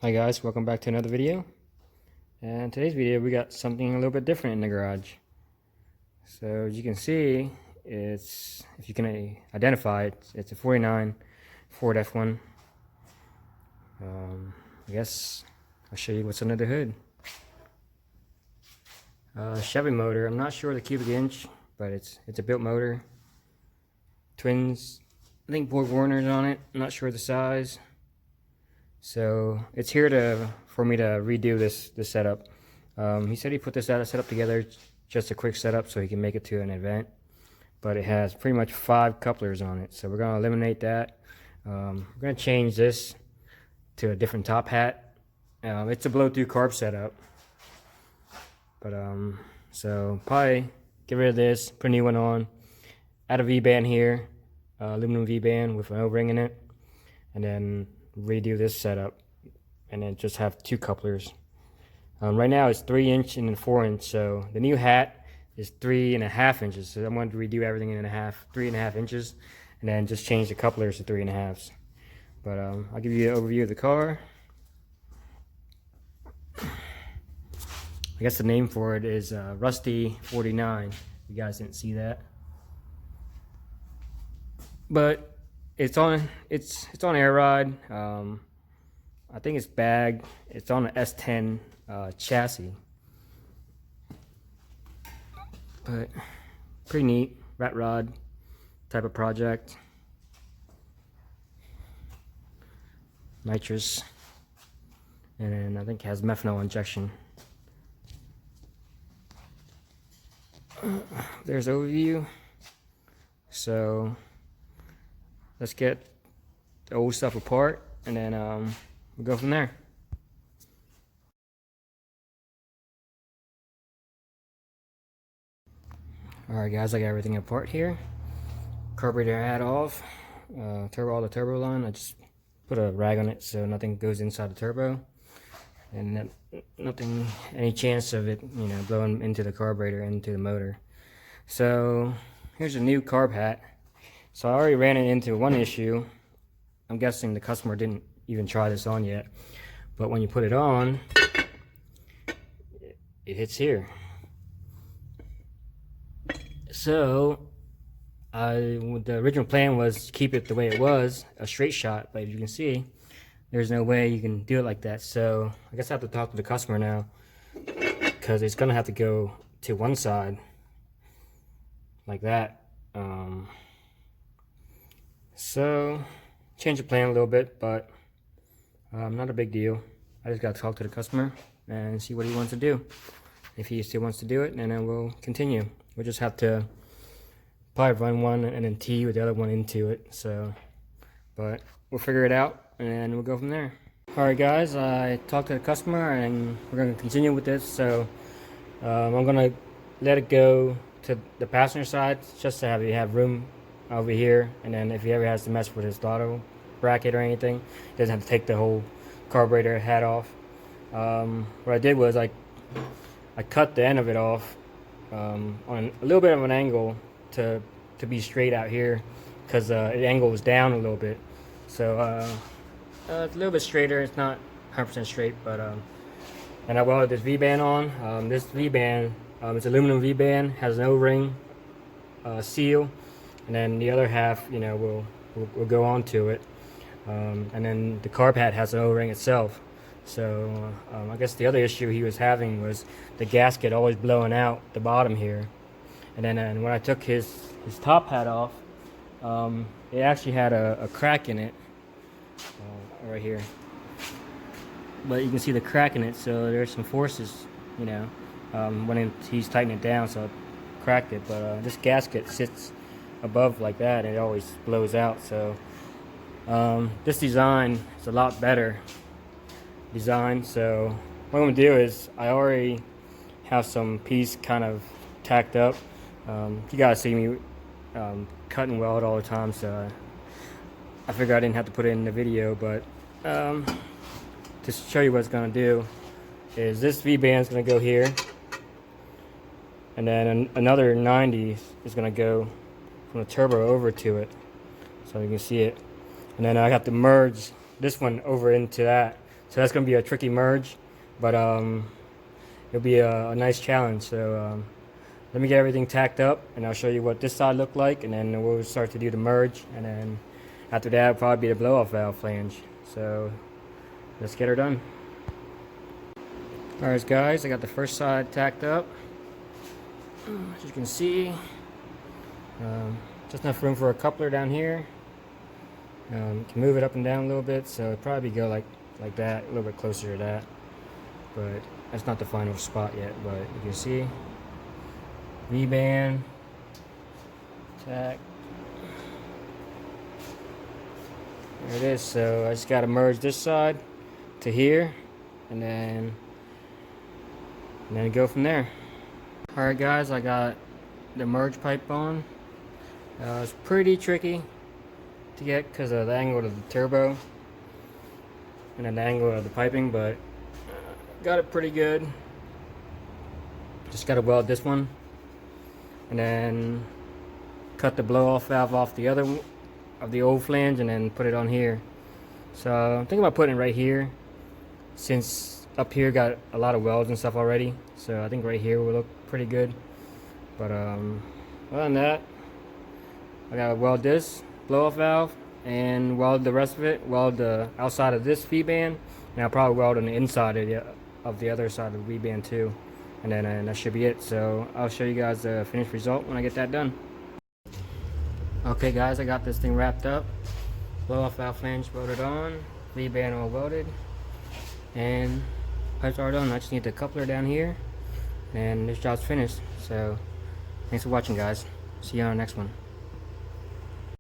Hi guys, welcome back to another video. And today's video we got something a little bit different in the garage. So as you can see, it's, if you can identify it, it's a 49 Ford F-1. I guess I'll show you what's under the hood. Chevy motor. I'm not sure the cubic inch, but it's a built motor. Twins, I think Borg Warner's on it. I'm not sure the size. So it's here for me to redo this setup. He said he put this setup together, just a quick setup so he can make it to an event. But it has pretty much 5 couplers on it, so we're gonna eliminate that. We're gonna change this to a different top hat. It's a blow-through carb setup, but so probably get rid of this, put a new one on, add a V-band here, aluminum V-band with an O-ring in it, and then redo this setup, and then just have 2 couplers. Right now it's 3 inch and then 4 inch, so the new hat is 3.5 inches. So I'm going to redo everything in 3.5 inches, and then just change the couplers to 3.5s. But I'll give you an overview of the car. I guess the name for it is Rusty 49. You guys didn't see that, but it's on air ride. I think it's bagged. It's on an S10 chassis, but pretty neat rat rod type of project. Nitrous, and then I think it has methanol injection. There's overview. So let's get the old stuff apart, and then we'll go from there. Alright guys, I got everything apart here. Carburetor hat off. All the turbo line. I just put a rag on it so nothing goes inside the turbo. And nothing, any chance of it, blowing into the carburetor, into the motor. So here's a new carb hat. So I already ran it into one issue. I'm guessing the customer didn't even try this on yet, but when you put it on, it hits here. So the original plan was to keep it the way it was, a straight shot, but as you can see, there's no way you can do it like that. So I guess I have to talk to the customer now, because it's gonna have to go to one side like that. So change the plan a little bit, but not a big deal. I just got to talk to the customer and see what he wants to do. If he still wants to do it, and then we'll continue. We'll just have to probably run one and then T with the other one into it. So, but we'll figure it out and we'll go from there. All right, guys, I talked to the customer and we're going to continue with this. So I'm going to let it go to the passenger side just to have room over here, and then if he ever has to mess with his throttle bracket or anything, he doesn't have to take the whole carburetor hat off. What I did was I cut the end of it off on a little bit of an angle to be straight out here, because the angle was down a little bit. So it's a little bit straighter. It's not 100% straight, but and I welded this V-band on. This V-band, it's aluminum V-band, has an O-ring seal, and then the other half, will go onto it. And then the carb hat has an O-ring itself. So I guess the other issue he was having was the gasket always blowing out the bottom here. And then when I took his top hat off, it actually had a crack in it right here. But you can see the crack in it, so there's some forces, when he's tightening it down, so it cracked it. But this gasket sits above like that, and it always blows out. So this design is a lot better design. So what I'm gonna do is, I already have some piece kind of tacked up. You guys see me cut and weld all the time, so I figured I didn't have to put it in the video. But to show you what it's gonna do is, this V-band is gonna go here, and then another 90 is gonna go from the turbo over to it, so you can see it. And then I have to merge this one over into that, So that's going to be a tricky merge, but it'll be a nice challenge. So let me get everything tacked up, and I'll show you what this side looked like, and then we'll start to do the merge, and then after that it'll probably be the blow-off valve flange. So let's get her done. Alright guys, I got the first side tacked up. As you can see, just enough room for a coupler down here. You can move it up and down a little bit, so it'll probably go like that, a little bit closer to that, but that's not the final spot yet. But you can see V-band tack, there it is. So I just got to merge this side to here, and then go from there. Alright guys, I got the merge pipe on. It's pretty tricky to get because of the angle of the turbo and then the angle of the piping, but got it pretty good. Just got to weld this one and then cut the blow-off valve off the other of the old flange and then put it on here. So I'm thinking about putting it right here, since up here got a lot of welds and stuff already. So I think right here will look pretty good. But other than that, I gotta weld this blow-off valve and weld the rest of it, weld the outside of this V-band, and I'll probably weld on the inside of the other side of the V-band too, and then that should be it. So I'll show you guys the finished result when I get that done. Okay guys, I got this thing wrapped up, blow-off valve flange welded on, V-band all welded, and pipes are done. I just need the coupler down here and this job's finished. So thanks for watching guys, see you on the next one.